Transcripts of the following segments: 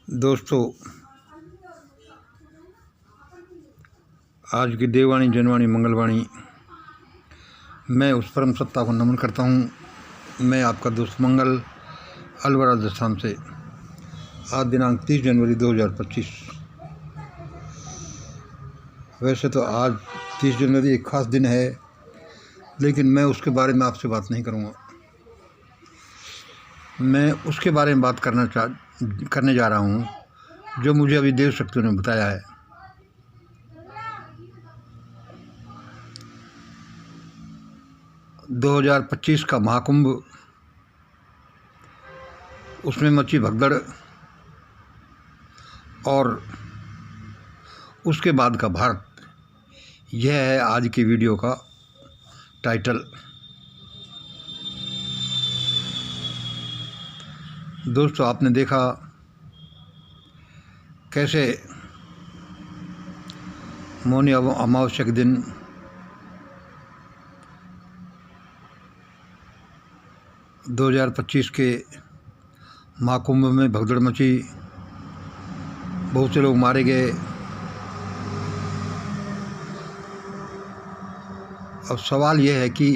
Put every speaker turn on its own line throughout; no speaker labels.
दोस्तों, आज की देववाणी जनवाणी मंगलवाणी मैं उस परम सत्ता को नमन करता हूँ। मैं आपका दोस्त मंगल अलवर राजस्थान से। आज दिनांक 30 जनवरी 2025। वैसे तो आज 30 जनवरी एक ख़ास दिन है, लेकिन मैं उसके बारे में आपसे बात नहीं करूँगा। मैं उसके बारे में बात करने जा रहा हूँ जो मुझे अभी देव शक्तियों ने बताया है। दो 2025 का महाकुंभ, उसमें मची भगदड़ और उसके बाद का भारत, यह है आज की वीडियो का टाइटल। दोस्तों, आपने देखा कैसे मौनी अमावस्या के दिन दो 2025 के महाकुंभ में भगदड़ मची, बहुत से लोग मारे गए। अब सवाल यह है कि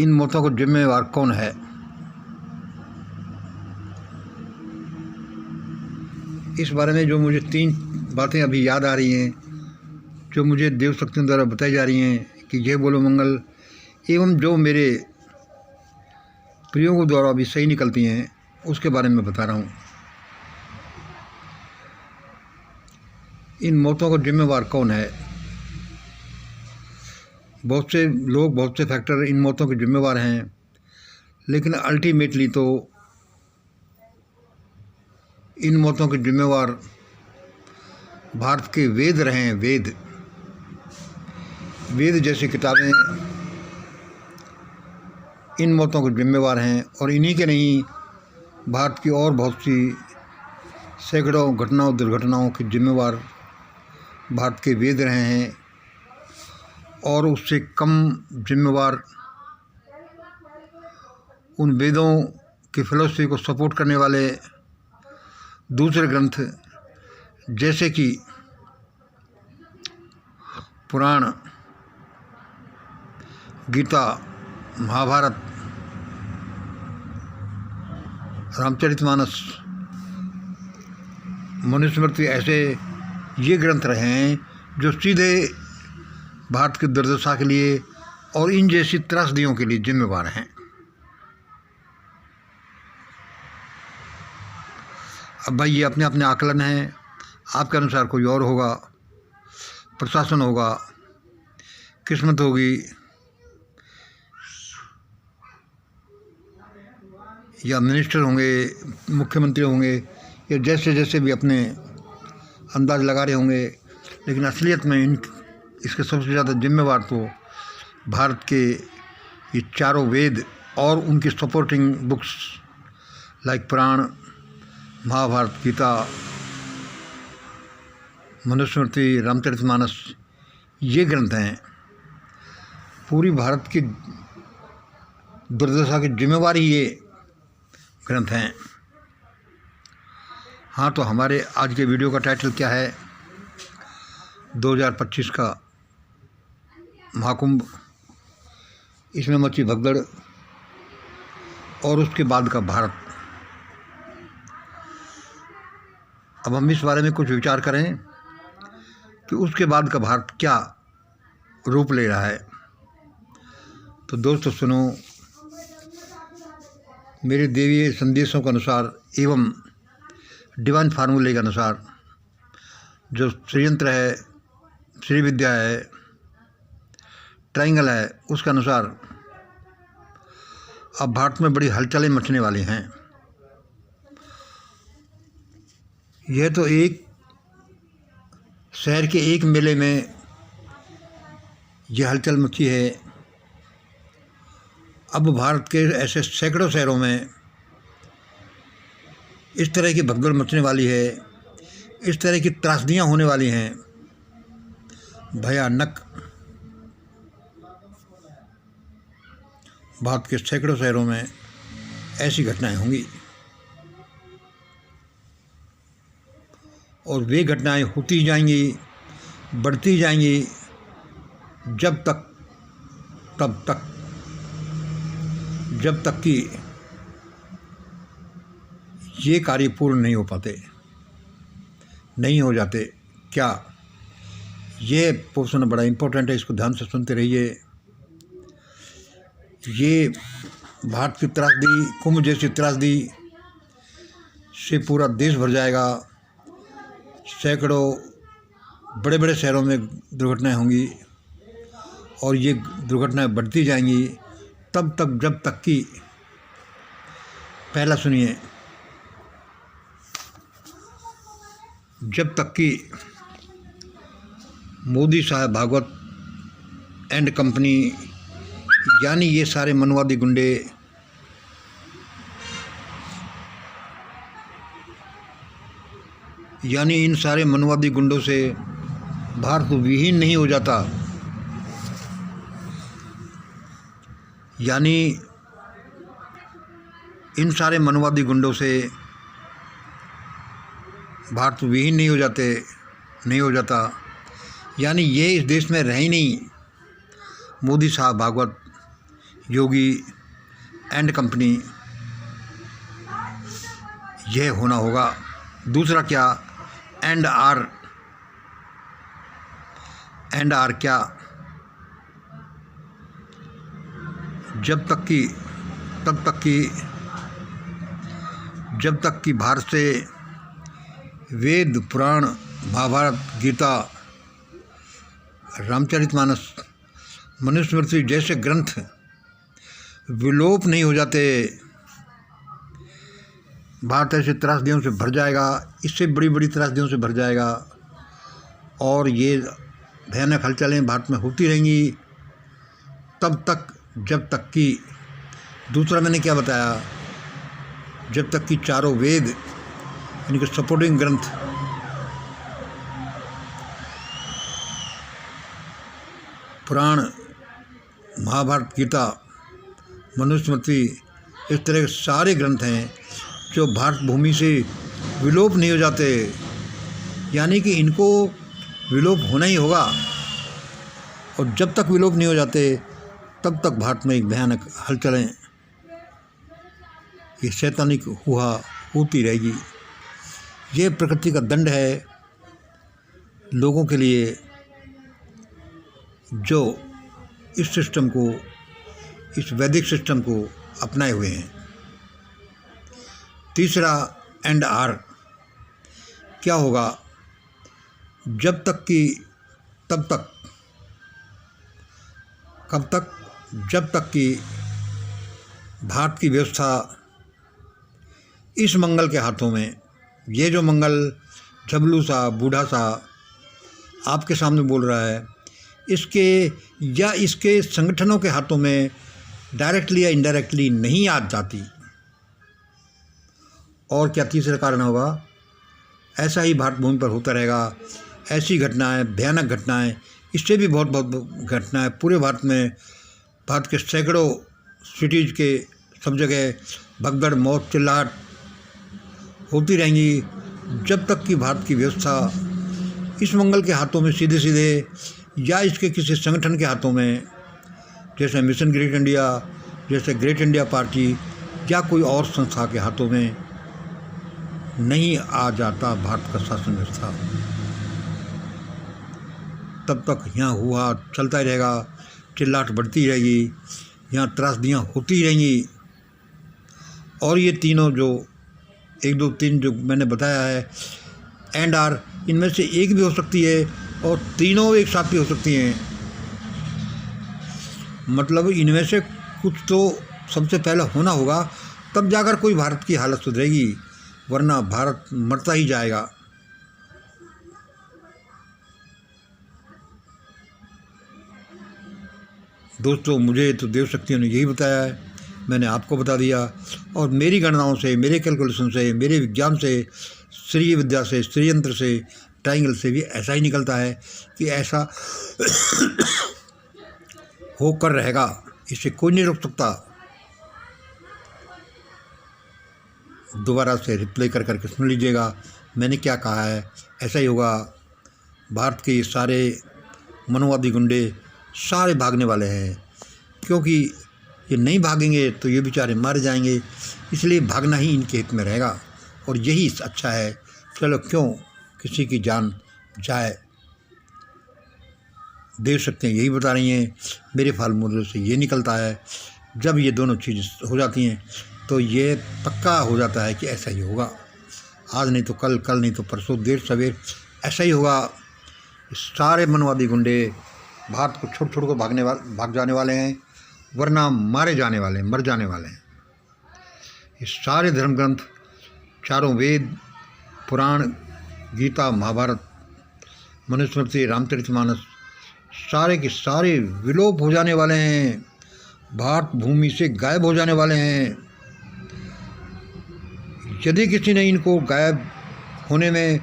इन मौतों को जिम्मेवार कौन है। इस बारे में जो मुझे 3 बातें अभी याद आ रही हैं, जो मुझे देव शक्तियों द्वारा बताई जा रही हैं कि जय बोलो मंगल, एवं जो मेरे प्रियों को द्वारा भी सही निकलती हैं, उसके बारे में बता रहा हूँ। इन मौतों को जिम्मेवार कौन है। बहुत से लोग, बहुत से फैक्टर इन मौतों के जिम्मेवार हैं, लेकिन अल्टीमेटली तो इन मौतों के जिम्मेवार भारत के वेद रहे हैं। वेद जैसी किताबें इन मौतों के जिम्मेवार हैं, और इन्हीं के नहीं, भारत की और बहुत सी सैकड़ों घटनाओं, दुर्घटनाओं के जिम्मेवार भारत के वेद रहे हैं। और उससे कम जिम्मेवार उन वेदों की फिलॉसफी को सपोर्ट करने वाले दूसरे ग्रंथ, जैसे कि पुराण, गीता, महाभारत, रामचरितमानस, मनुस्मृति, ऐसे ये ग्रंथ रहे हैं जो सीधे भारत की दुर्दशा के लिए और इन जैसी त्रासदियों के लिए जिम्मेवार हैं। अब भाई, ये अपने अपने आकलन हैं। आपके अनुसार कोई और होगा, प्रशासन होगा, किस्मत होगी, या मिनिस्टर होंगे, मुख्यमंत्री होंगे, या जैसे जैसे भी अपने अंदाज लगा रहे होंगे, लेकिन असलियत में इसके सबसे ज़्यादा जिम्मेवार तो भारत के ये चारों वेद और उनकी सपोर्टिंग बुक्स लाइक पुराण, महाभारत, गीता, मनुस्मृति, रामचरितमानस, ये ग्रंथ हैं। पूरी भारत की दुर्दशा की जिम्मेवारी ये ग्रंथ हैं। हाँ, तो हमारे आज के वीडियो का टाइटल क्या है? 2025 का महाकुंभ, इसमें मची भगदड़ और उसके बाद का भारत। अब हम इस बारे में कुछ विचार करें कि उसके बाद का भारत क्या रूप ले रहा है। तो दोस्तों सुनो, मेरे देवीय संदेशों के अनुसार एवं डिवाइन फार्मूले के अनुसार, जो श्रीयंत्र है, श्री विद्या है, ट्रायंगल है, उसके अनुसार अब भारत में बड़ी हलचलें मचने वाली हैं। यह तो एक शहर के एक मेले में यह हलचल मची है। अब भारत के ऐसे सैकड़ों शहरों में इस तरह की भगदड़ मचने वाली है, इस तरह की त्रासदियाँ होने वाली हैं, भयानक। भारत के सैकड़ों शहरों में ऐसी घटनाएं होंगी। और वे घटनाएं होती जाएंगी, बढ़ती जाएंगी, जब तक कि ये कार्य पूर्ण नहीं हो पाते, नहीं हो जाते। क्या ये पोर्शन बड़ा इम्पोर्टेंट है, इसको ध्यान से सुनते रहिए। ये भारत की त्रासदी, कुंभ जैसी त्रासदी से पूरा देश भर जाएगा। सैकड़ों बड़े बड़े शहरों में दुर्घटनाएं होंगी और ये दुर्घटनाएं बढ़ती जाएंगी तब तक जब तक कि, पहला सुनिए, जब तक कि मोदी साहब भागवत एंड कंपनी, यानी ये सारे मनवादी गुंडे इन सारे मनवादी गुंडों से भारत विहीन नहीं हो जाता, यानी इन सारे मनवादी गुंडों से भारत विहीन नहीं हो जाता, यानी ये इस देश में रह ही नहीं। मोदी साहब भागवत, योगी एंड कंपनी, यह होना होगा। दूसरा क्या, एंड आर क्या, जब तक कि भारत से वेद, पुराण, महाभारत, गीता, रामचरितमानस, मनुस्मृति जैसे ग्रंथ विलोप नहीं हो जाते, भारत ऐसे त्रासदियों से भर जाएगा, इससे बड़ी बड़ी त्रासदियों से भर जाएगा और ये भयानक हलचलें भारत में होती रहेंगी तब तक जब तक कि, दूसरा मैंने क्या बताया, जब तक कि चारों वेद, इनके सपोर्टिंग ग्रंथ, पुराण, महाभारत, गीता, मनुस्मृति, इस तरह के सारे ग्रंथ हैं जो भारत भूमि से विलोप नहीं हो जाते, यानी कि इनको विलोप होना ही होगा। और जब तक विलोप नहीं हो जाते तब तक भारत में एक भयानक हलचलें, ये शैतानिक हुआ होती रहेगी। ये प्रकृति का दंड है लोगों के लिए जो इस सिस्टम को, इस वैदिक सिस्टम को अपनाए हुए हैं। तीसरा, एंड आर क्या होगा, जब तक कि, तब तक, कब तक, जब तक कि भारत की व्यवस्था इस मंगल के हाथों में, ये जो मंगल झबलू सा, बूढ़ा सा आपके सामने बोल रहा है, इसके या इसके संगठनों के हाथों में डायरेक्टली या इनडायरेक्टली नहीं आ जाती। और क्या तीसरा कारण होगा, ऐसा ही भारत भूमि पर होता रहेगा। ऐसी घटनाएं, भयानक घटनाएं, इससे भी बहुत घटनाएं पूरे भारत में, भारत के सैकड़ों सिटीज़ के सब जगह भगदड़, मौत, चिल्लाहट होती रहेंगी जब तक कि भारत की व्यवस्था इस मंगल के हाथों में सीधे सीधे या इसके किसी संगठन के हाथों में, जैसे मिशन ग्रेट इंडिया, जैसे ग्रेट इंडिया पार्टी या कोई और संस्था के हाथों में नहीं आ जाता भारत का शासन व्यवस्था, तब तक यहाँ हुआ चलता ही रहेगा, चिल्लाहट बढ़ती रहेगी, यहाँ त्रासदियाँ होती रहेंगी। और ये तीनों जो 1, 2, 3 जो मैंने बताया है, एंड आर, इनमें से एक भी हो सकती है और तीनों एक साथ भी हो सकती हैं। मतलब इनमें से कुछ तो सबसे पहले होना होगा, तब जाकर कोई भारत की हालत सुधरेगी, वरना भारत मरता ही जाएगा। दोस्तों, मुझे तो देव शक्तियों ने यही बताया है, मैंने आपको बता दिया। और मेरी गणनाओं से, मेरे कैलकुलेशन से, मेरे विज्ञान से, श्री विद्या से, श्री यंत्र से, ट्रायंगल से भी ऐसा ही निकलता है कि ऐसा होकर रहेगा, इसे कोई नहीं रोक सकता। दोबारा से रिप्ले कर करके सुन लीजिएगा, मैंने क्या कहा है, ऐसा ही होगा। भारत के ये सारे मनोवादी गुंडे सारे भागने वाले हैं, क्योंकि ये नहीं भागेंगे तो ये बेचारे मारे जाएंगे, इसलिए भागना ही इनके हित में रहेगा और यही अच्छा है। चलो क्यों किसी की जान जाए, देव शक्तियाँ यही बता रही हैं। मेरे फार्मूले से ये निकलता है, जब ये दोनों चीज़ हो जाती हैं तो ये पक्का हो जाता है कि ऐसा ही होगा। आज नहीं तो कल, कल नहीं तो परसों, देर सवेर ऐसा ही होगा। सारे मनवादी गुंडे भारत को छोड़ कर भाग जाने वाले हैं, वरना मारे जाने वाले हैं, मर जाने वाले हैं। ये सारे धर्म ग्रंथ, चारों वेद, पुराण, गीता, महाभारत, मनुस्मृति, रामचरितमानस, सारे के सारे विलोप हो जाने वाले हैं, भारत भूमि से गायब हो जाने वाले हैं। यदि किसी ने इनको गायब होने में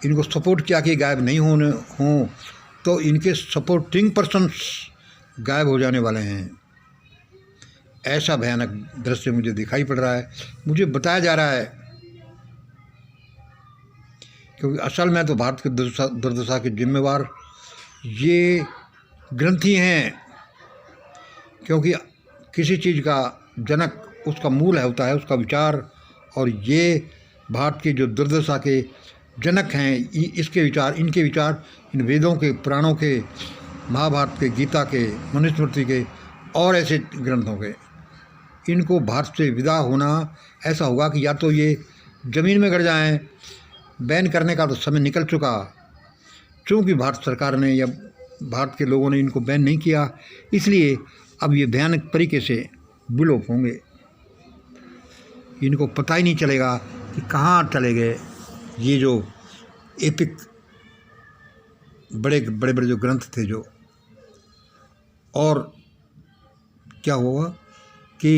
इनको सपोर्ट किया कि गायब नहीं हों तो इनके सपोर्टिंग पर्सन्स गायब हो जाने वाले हैं। ऐसा भयानक दृश्य मुझे दिखाई पड़ रहा है, मुझे बताया जा रहा है, क्योंकि असल में तो भारत के दुर्दशा के जिम्मेवार ये ग्रंथी हैं, क्योंकि किसी चीज़ का जनक उसका मूल होता है उसका विचार, और ये भारत की जो दुर्दशा के जनक हैं इसके विचार, इनके विचार इन वेदों के, पुराणों के, महाभारत के, गीता के, मनुस्मृति के और ऐसे ग्रंथों के। इनको भारत से विदा होना ऐसा होगा कि या तो ये ज़मीन में गड़ जाएं, बैन करने का तो समय निकल चुका, चूँकि भारत सरकार ने या भारत के लोगों ने इनको बैन नहीं किया, इसलिए अब ये भयानक तरीके से विलोप होंगे। इनको पता ही नहीं चलेगा कि कहाँ चले गए ये जो एपिक बड़े बड़े जो ग्रंथ थे जो। और क्या होगा कि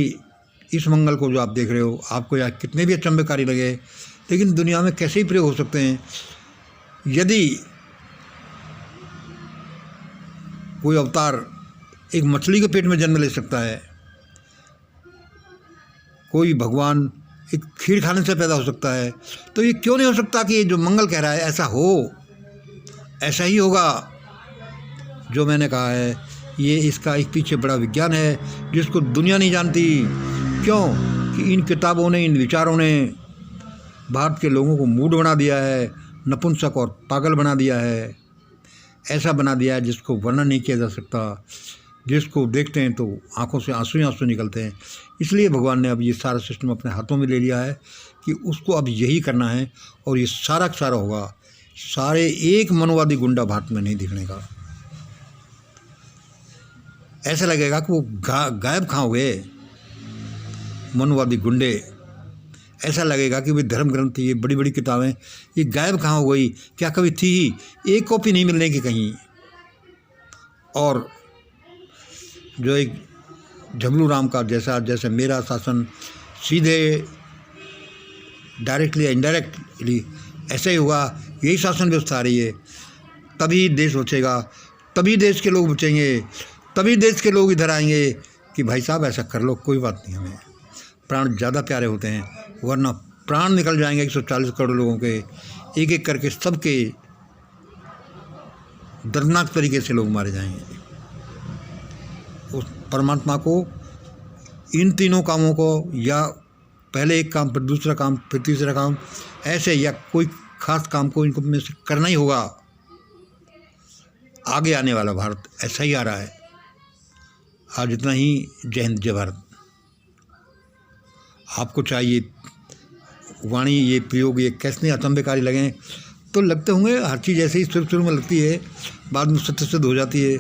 इस मंगल को जो आप देख रहे हो, आपको या कितने भी अचंभेकारी लगे, लेकिन दुनिया में कैसे ही प्रयोग हो सकते हैं। यदि कोई अवतार एक मछली के पेट में जन्म ले सकता है, कोई भगवान एक खीर खाने से पैदा हो सकता है, तो ये क्यों नहीं हो सकता कि ये जो मंगल कह रहा है ऐसा हो। ऐसा ही होगा जो मैंने कहा है। ये इसका एक पीछे बड़ा विज्ञान है जिसको दुनिया नहीं जानती। क्यों कि इन किताबों ने, इन विचारों ने भारत के लोगों को मूड बना दिया है, नपुंसक और पागल बना दिया है, ऐसा बना दिया है जिसको वर्णन नहीं किया जा सकता, जिसको देखते हैं तो आंखों से आंसू ही आंसू निकलते हैं। इसलिए भगवान ने अब ये सारा सिस्टम अपने हाथों में ले लिया है कि उसको अब यही करना है, और ये सारा का सारा होगा। सारे एक मनोवादी गुंडा भारत में नहीं दिखने का। ऐसा लगेगा कि वो गायब कहाँ हो गए मनोवादी गुंडे। ऐसा लगेगा कि वे धर्म ग्रंथ, ये बड़ी बड़ी किताबें, ये गायब कहाँ हो गई, क्या कभी थी ही, एक कॉपी नहीं मिलने की कहीं। और जो एक झबलू राम का जैसे मेरा शासन सीधे डायरेक्टली या इनडायरेक्टली ऐसा ही होगा, यही शासन व्यवस्था आ रही है। तभी देश बचेगा, तभी देश के लोग बचेंगे, तभी देश के लोग इधर आएंगे कि भाई साहब ऐसा कर लो, कोई बात नहीं, हमें प्राण ज़्यादा प्यारे होते हैं, वरना प्राण निकल जाएंगे 140 करोड़ लोगों के, एक एक करके सबके दर्दनाक तरीके से लोग मारे जाएंगे। उस परमात्मा को इन तीनों कामों को, या पहले एक काम फिर दूसरा काम फिर तीसरा काम, ऐसे या कोई खास काम को इनको में से करना ही होगा। आगे आने वाला भारत ऐसा ही आ रहा है। आज इतना ही। जय हिंद, जय भारत। आपको चाहिए वाणी, ये प्रयोग, ये कैसे अचंभेकारी लगें तो लगते होंगे, हर चीज़ ऐसे ही शुरू में लगती है, बाद में सत्य सिद्ध हो जाती है।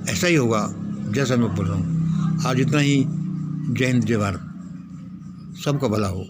ऐसा ही होगा जैसा मैं बोल रहा हूँ। आज इतना ही। जय हिंद, जय भारत। सबका भला हो।